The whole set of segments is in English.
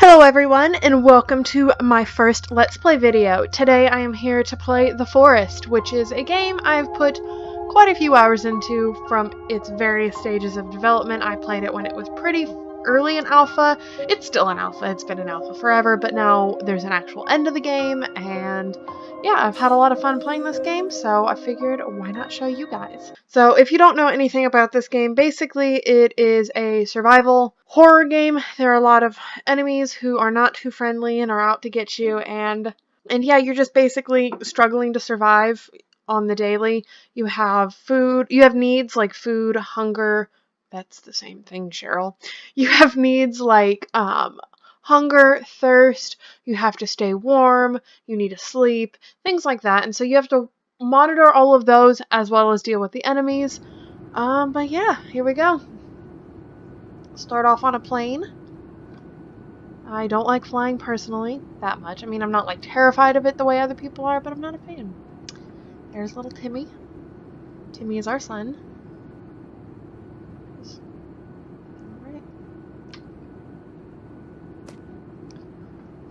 Hello everyone, and welcome to my first Let's Play video. Today I am here to play The Forest, which is a game I've put quite a few hours into from its various stages of development. I played it when it was pretty early in alpha. It's still in alpha, it's been in alpha forever, but now there's an actual end of the game, and yeah, I've had a lot of fun playing this game, so I figured why not show you guys. So if you don't know anything about this game, basically it is a survival horror game. There are a lot of enemies who are not too friendly and are out to get you, and yeah, you're just basically struggling to survive on the daily. You have food, you have needs like food, hunger. That's the same thing, Cheryl. You have needs like hunger, thirst, you have to stay warm, you need to sleep, things like that. And so you have to monitor all of those as well as deal with the enemies. But yeah, here we go. Start off on a plane. I don't like flying personally that much. I mean, I'm not like terrified of it the way other people are, but I'm not a fan. There's little Timmy. Timmy is our son. Alright.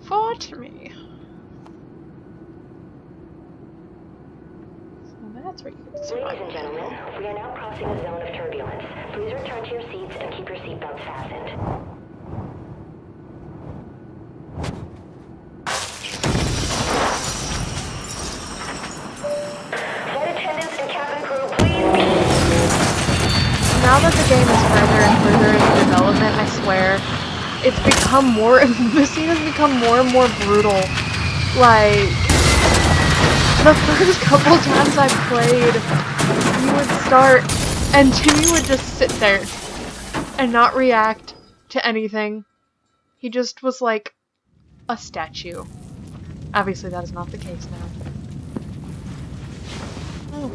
For Timmy. So that's where you get to survive. Ladies and gentlemen, we are now crossing a zone of turbulence. Please return to your seats and keep your seatbelts fastened. Now that the game is further and further into development, I swear, it's become more, the scene has become more and more brutal. Like, the first couple times I played, you would start, and Timmy would just sit there and not react to anything. He just was like a statue. Obviously that is not the case now. Oh.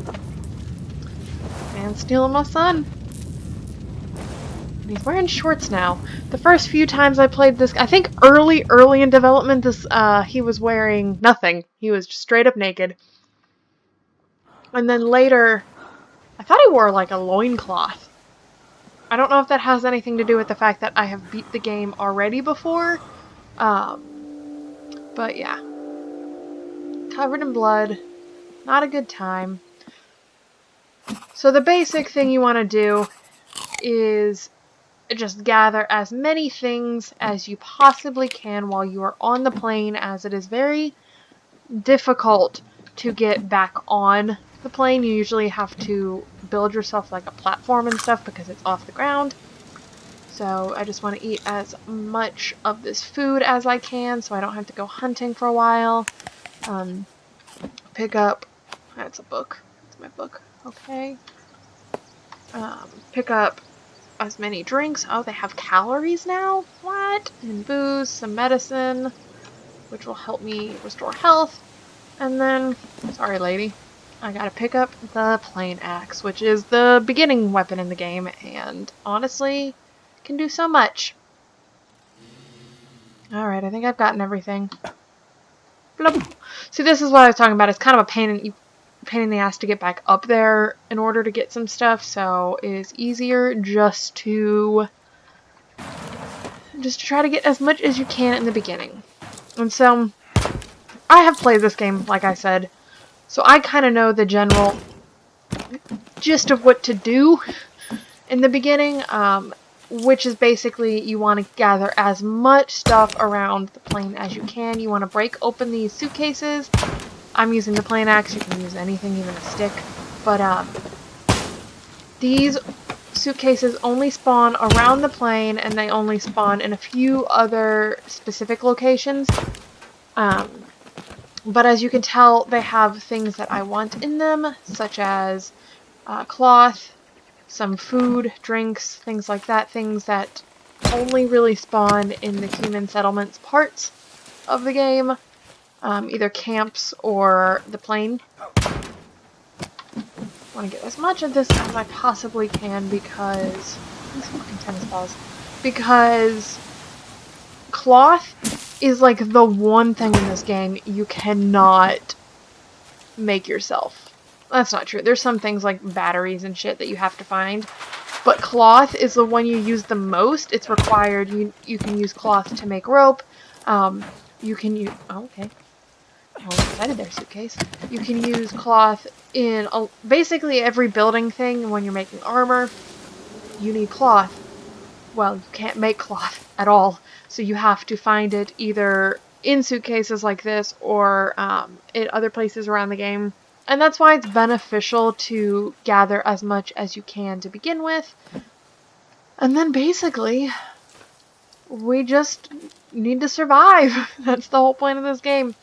Man stealing my son. And he's wearing shorts now. The first few times I played this, I think early in development, he was wearing nothing. He was just straight up naked. And then later, I thought he wore like a loincloth. I don't know if that has anything to do with the fact that I have beat the game already before. But yeah. Covered in blood. Not a good time. So the basic thing you want to do is just gather as many things as you possibly can while you are on the plane, as it is very difficult to get back on the plane. You usually have to build yourself like a platform and stuff because it's off the ground. So I just want to eat as much of this food as I can so I don't have to go hunting for a while. Pick up, that's a book, that's my book, okay. Pick up as many drinks. Oh, they have calories now? What? And booze, some medicine, which will help me restore health. And then, sorry lady, I gotta pick up the plane axe, which is the beginning weapon in the game, and honestly, can do so much. Alright, I think I've gotten everything. Blub. See, this is what I was talking about. It's kind of a pain in the ass to get back up there in order to get some stuff, so it is easier just to try to get as much as you can in the beginning. And so I have played this game, like I said, so I kind of know the general gist of what to do in the beginning, which is basically you want to gather as much stuff around the plane as you can. You want to break open these suitcases. I'm using the plane axe, you can use anything, even a stick, but these suitcases only spawn around the plane, and they only spawn in a few other specific locations, but as you can tell, they have things that I want in them, such as cloth, some food, drinks, things like that, things that only really spawn in the human settlements parts of the game. Either camps or the plane. I want to get as much of this as I possibly can because these fucking tennis balls. Because cloth is like the one thing in this game you cannot make yourself. That's not true. There's some things like batteries and shit that you have to find. but cloth is the one you use the most. It's required. You can use cloth to make rope. You can use... Oh, okay. Well, excited there, suitcase. You can use cloth in basically every building thing. When you're making armor, you need cloth. Well, you can't make cloth at all, so you have to find it either in suitcases like this or in other places around the game. And that's why it's beneficial to gather as much as you can to begin with. And then basically, we just need to survive. That's the whole point of this game.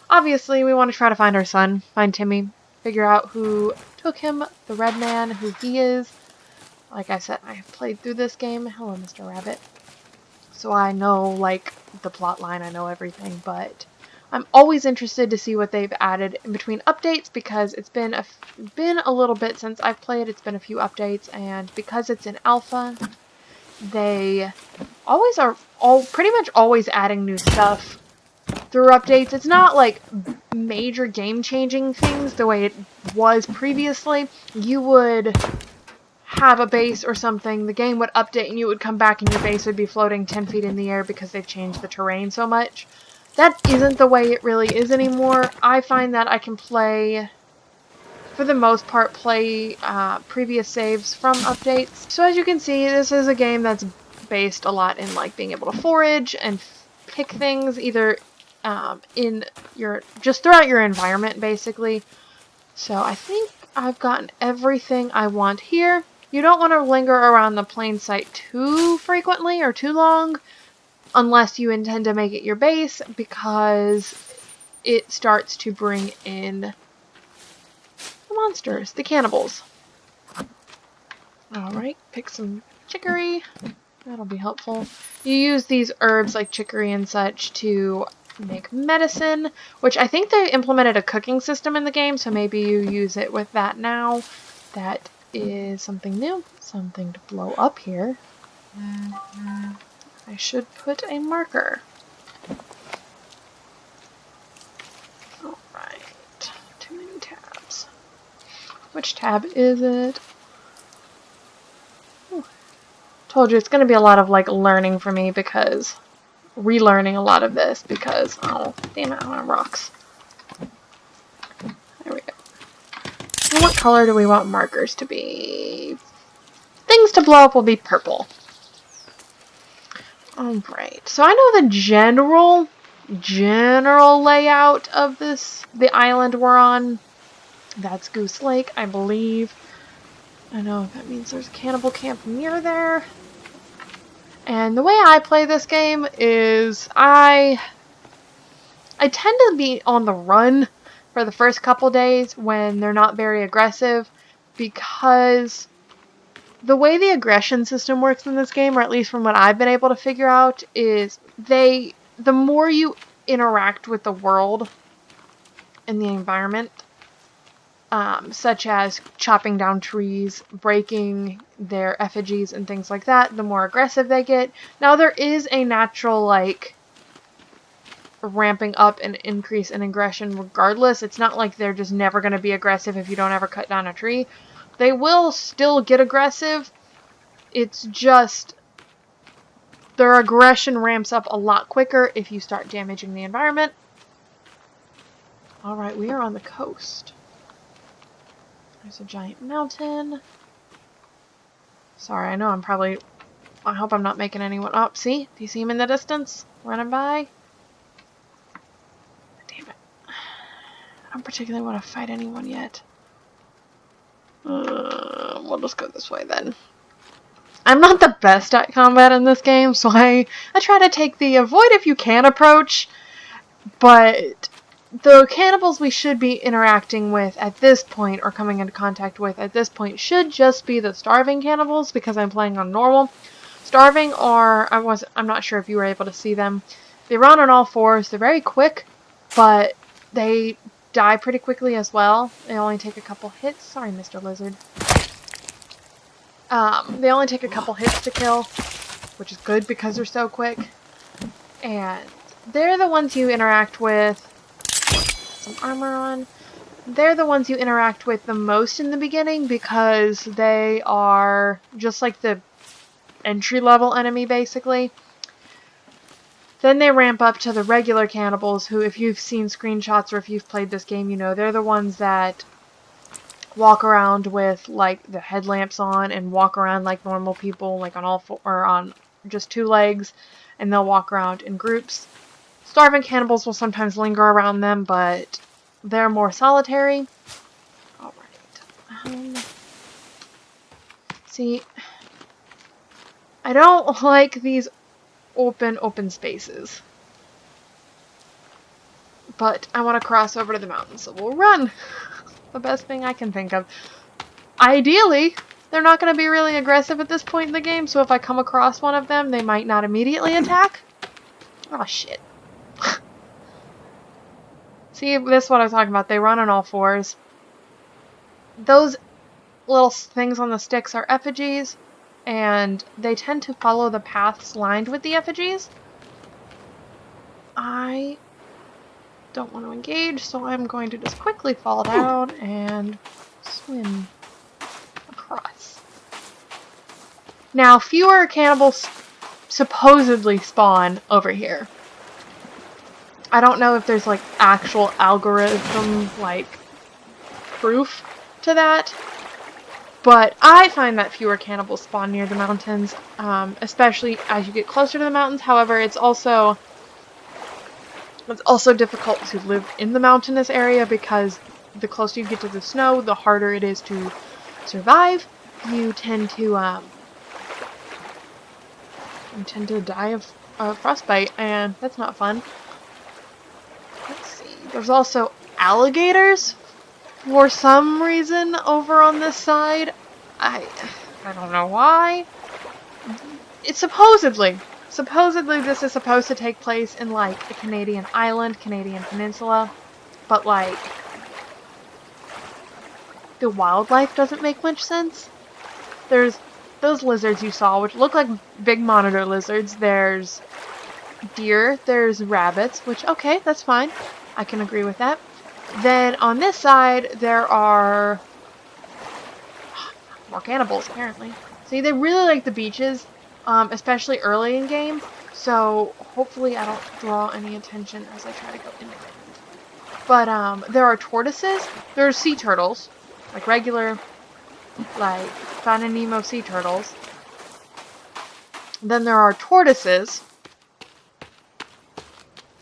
Obviously, we want to try to find our son, find Timmy, figure out who took him, the red man, who he is. Like I said, I have played through this game. Hello, Mr. Rabbit. So I know, like, the plot line, I know everything, but I'm always interested to see what they've added in between updates, because it's been a little bit since I've played. It's been a few updates, and because it's in alpha, they always are pretty much always adding new stuff through updates. It's not like major game-changing things the way it was previously. You would have a base or something, the game would update and you would come back and your base would be floating 10 feet in the air because they've changed the terrain so much. That isn't the way it really is anymore. I find that I can play, for the most part, previous saves from updates. So as you can see, this is a game that's based a lot in like being able to forage and pick things either just throughout your environment, basically. So I think I've gotten everything I want here. You don't want to linger around the plain site too frequently or too long unless you intend to make it your base, because it starts to bring in the monsters, the cannibals. Alright, pick some chicory. That'll be helpful. You use these herbs like chicory and such to make medicine, which I think they implemented a cooking system in the game, so maybe you use it with that now. That is something new, something to blow up here. I should put a marker. Alright, too many tabs. Which tab is it? Ooh. Told you it's going to be a lot of like learning for me, because relearning a lot of this, because oh damn it, I don't have rocks. There we go. And what color do we want markers to be? Things to blow up will be purple. Alright, so I know the general layout of the island we're on. That's Goose Lake, I believe. I know that means there's a cannibal camp near there. And the way I play this game is I tend to be on the run for the first couple days when they're not very aggressive, because the way the aggression system works in this game, or at least from what I've been able to figure out, is the more you interact with the world and the environment, such as chopping down trees, breaking their effigies and things like that, the more aggressive they get. Now there is a natural like ramping up and increase in aggression regardless. It's not like they're just never going to be aggressive if you don't ever cut down a tree. They will still get aggressive. It's just their aggression ramps up a lot quicker if you start damaging the environment. Alright, we are on the coast. There's a giant mountain. Sorry, I know I hope I'm not making anyone up. See? Do you see him in the distance? Running by? Damn it. I don't particularly want to fight anyone yet. We'll just go this way then. I'm not the best at combat in this game, so I try to take the avoid if you can approach, but the cannibals we should be interacting with at this point, or coming into contact with at this point, should just be the starving cannibals, because I'm playing on normal. Starving are, I'm not sure if you were able to see them. They run on all fours. They're very quick, but they die pretty quickly as well. They only take a couple hits. Sorry, Mr. Lizard. They only take a couple hits to kill, which is good because they're so quick. And they're the ones you interact with. Some armor on. they're the ones you interact with the most in the beginning because they are just like the entry-level enemy, basically. Then they ramp up to the regular cannibals, who, if you've seen screenshots or if you've played this game, you know they're the ones that walk around with like the headlamps on and walk around like normal people, like on all four or on just two legs, and they'll walk around in groups. Starving cannibals will sometimes linger around them, but they're more solitary. Alright. See, I don't like these open spaces. But I want to cross over to the mountain, so we'll run. The best thing I can think of. Ideally, they're not going to be really aggressive at this point in the game, so if I come across one of them, they might not immediately attack. Oh, shit. See, this is what I was talking about. They run on all fours. Those little things on the sticks are effigies, and they tend to follow the paths lined with the effigies. I don't want to engage, so I'm going to just quickly fall down and swim across. Now, fewer cannibals supposedly spawn over here. I don't know if there's like actual algorithm like proof to that, but I find that fewer cannibals spawn near the mountains, especially as you get closer to the mountains. However, it's also difficult to live in the mountainous area because the closer you get to the snow, the harder it is to survive. You tend to die of frostbite, and that's not fun. Let's see. There's also alligators for some reason over on this side. I don't know why. It's supposedly this is supposed to take place in like a Canadian island, Canadian peninsula, but like the wildlife doesn't make much sense. There's those lizards you saw, which look like big monitor lizards. There's deer, there's rabbits, which, okay, that's fine. I can agree with that. Then on this side, there are more cannibals, apparently. See, they really like the beaches, especially early in game, so hopefully I don't draw any attention as I try to go in there. But there are tortoises, there's sea turtles, like regular, like Finding Nemo sea turtles. Then there are tortoises,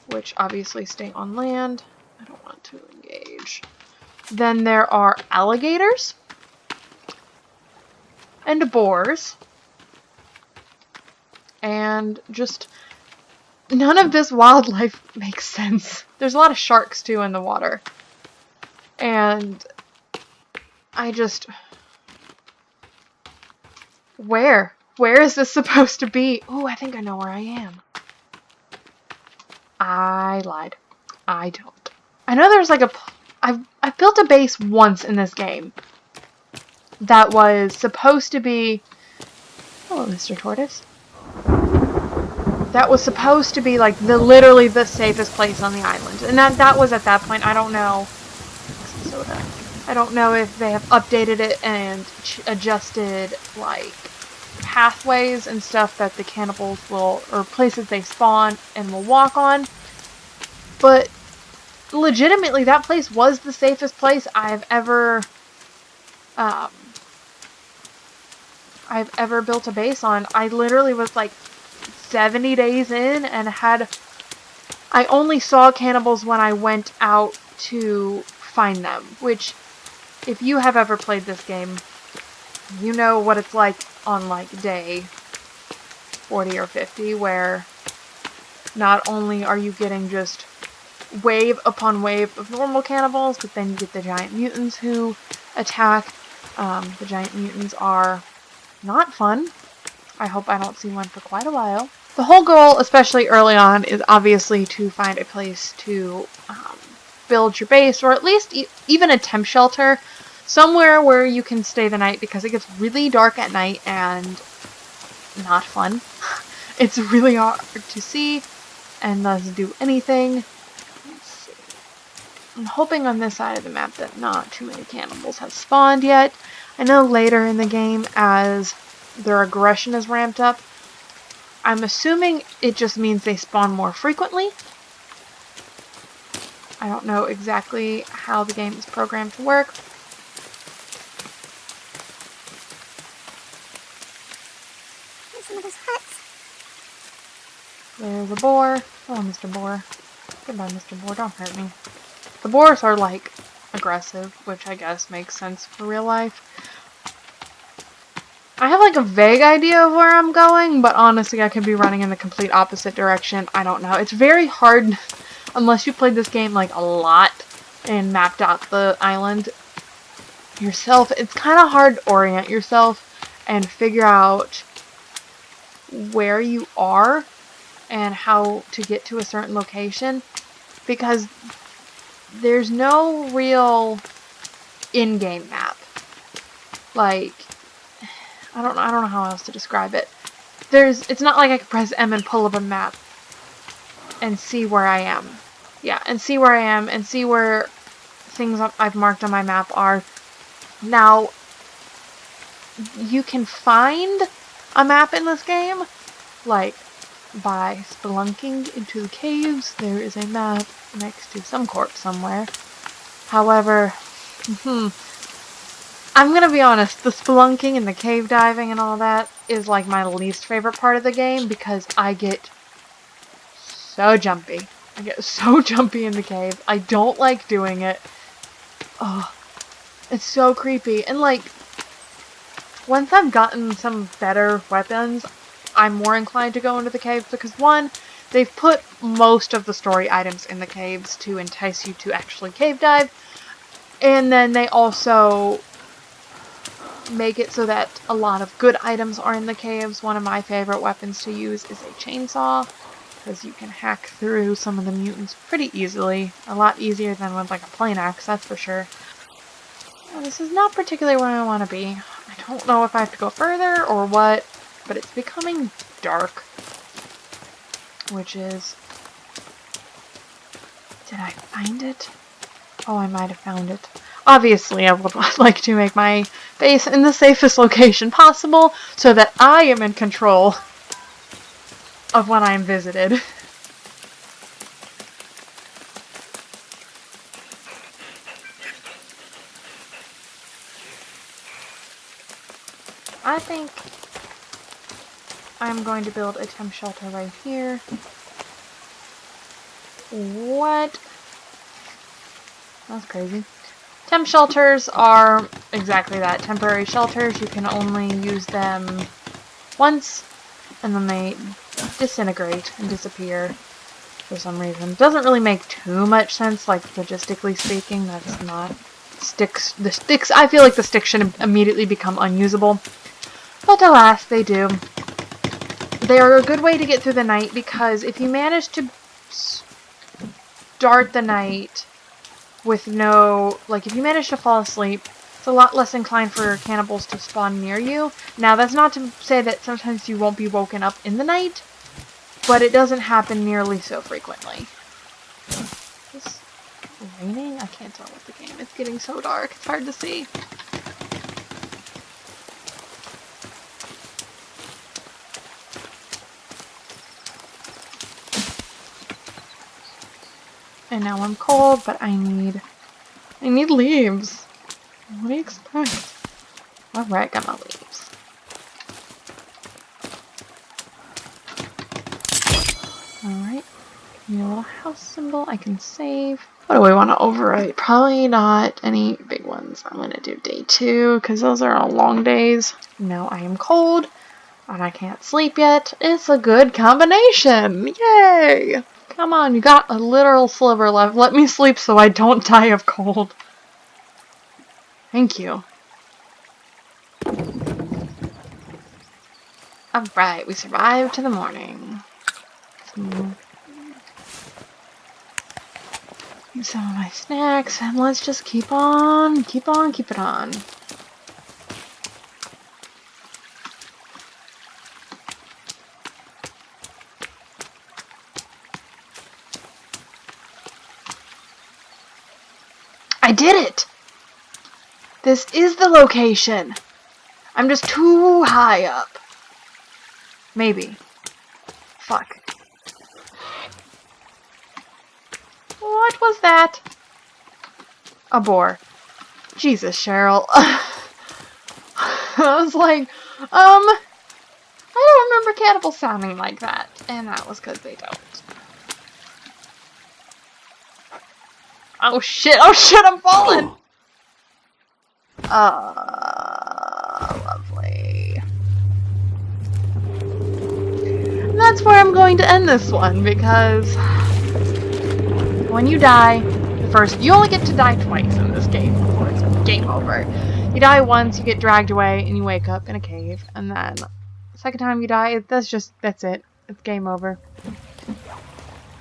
which obviously stay on land. I don't want to engage. Then there are alligators and boars, and just none of this wildlife makes sense. There's a lot of sharks too in the water, and I just, where is this supposed to be? Oh, I think I know where I am. I lied. I don't. I know there's like I've built a base once in this game that was supposed to be, hello, Mr. Tortoise. That was supposed to be like literally the safest place on the island, and that was at that point. I don't know. Soda. I don't know if they have updated it and adjusted like pathways and stuff that the cannibals will, or places they spawn and will walk on. But legitimately, that place was the safest place I've ever built a base on. I literally was like 70 days in and I only saw cannibals when I went out to find them, which, if you have ever played this game, you know what it's like on like day 40 or 50, where not only are you getting just wave upon wave of normal cannibals, but then you get the giant mutants who attack. The giant mutants are not fun. I hope I don't see one for quite a while. The whole goal, especially early on, is obviously to find a place to build your base, or at least even a temp shelter, somewhere where you can stay the night, because it gets really dark at night and not fun. It's really hard to see and thus do anything. Let's see. I'm hoping on this side of the map that not too many cannibals have spawned yet. I know later in the game, as their aggression is ramped up, I'm assuming it just means they spawn more frequently. I don't know exactly how the game is programmed to work. Some of those huts. There's a boar. Hello, Mr. Boar. Goodbye, Mr. Boar. Don't hurt me. The boars are, like, aggressive, which I guess makes sense for real life. I have, like, a vague idea of where I'm going, but honestly, I could be running in the complete opposite direction. I don't know. It's very hard, unless you played this game, like, a lot and mapped out the island yourself. It's kind of hard to orient yourself and figure out where you are and how to get to a certain location, because there's no real in-game map. Like, I don't know how else to describe it. It's not like I can press M and pull up a map and see where I am. Yeah, and see where I am and see where things I've marked on my map are. Now, you can find a map in this game, like, by spelunking into the caves. There is a map next to some corpse somewhere. However, I'm gonna be honest, the spelunking and the cave diving and all that is like my least favorite part of the game, because I get so jumpy. I get so jumpy in the cave. I don't like doing it. Oh, it's so creepy. And like, once I've gotten some better weapons, I'm more inclined to go into the caves, because one, they've put most of the story items in the caves to entice you to actually cave dive, and then they also make it so that a lot of good items are in the caves. One of my favorite weapons to use is a chainsaw, because you can hack through some of the mutants pretty easily. A lot easier than with like a plain axe, that's for sure. Well, this is not particularly where I want to be. I don't know if I have to go further or what, but it's becoming dark. Which is... Did I find it? Oh, I might have found it. Obviously, I would like to make my base in the safest location possible, so that I am in control of when I am visited. I think I'm going to build a temp shelter right here. What? That's crazy. Temp shelters are exactly that, temporary shelters. You can only use them once, and then they disintegrate and disappear for some reason. It doesn't really make too much sense, like, logistically speaking. That's not... The sticks, I feel like the sticks should immediately become unusable. But alas, they do. They are a good way to get through the night, because if you manage to start the night with no... Like, if you manage to fall asleep, it's a lot less inclined for cannibals to spawn near you. Now, that's not to say that sometimes you won't be woken up in the night, but it doesn't happen nearly so frequently. Is this raining? I can't tell with the game. It's getting so dark. It's hard to see. And now I'm cold, but I need leaves. What do you expect? Alright, got my leaves. Alright. Need a little house symbol I can save. What do we want to overwrite? Probably not any big ones. I'm going to do day 2, because those are all long days. Now I am cold, and I can't sleep yet. It's a good combination! Yay! Come on, you got a literal sliver left. Let me sleep so I don't die of cold. Thank you. Alright, we survived to the morning. Some of my snacks, and let's just keep it on. I did it! This is the location. I'm just too high up. Maybe. Fuck. What was that? A boar. Jesus, Cheryl. I was like, I don't remember cannibals sounding like that. And that was because they don't. Oh shit, I'm falling! Lovely. And that's where I'm going to end this one, because when you die, you only get to die twice in this game before it's game over. You die once, you get dragged away, and you wake up in a cave, and then the second time you die, that's it. It's game over.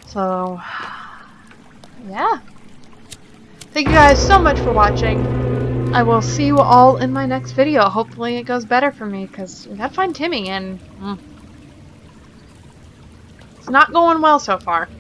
So, yeah. Thank you guys so much for watching. I will see you all in my next video. Hopefully it goes better for me, because we gotta find Timmy, and it's not going well so far.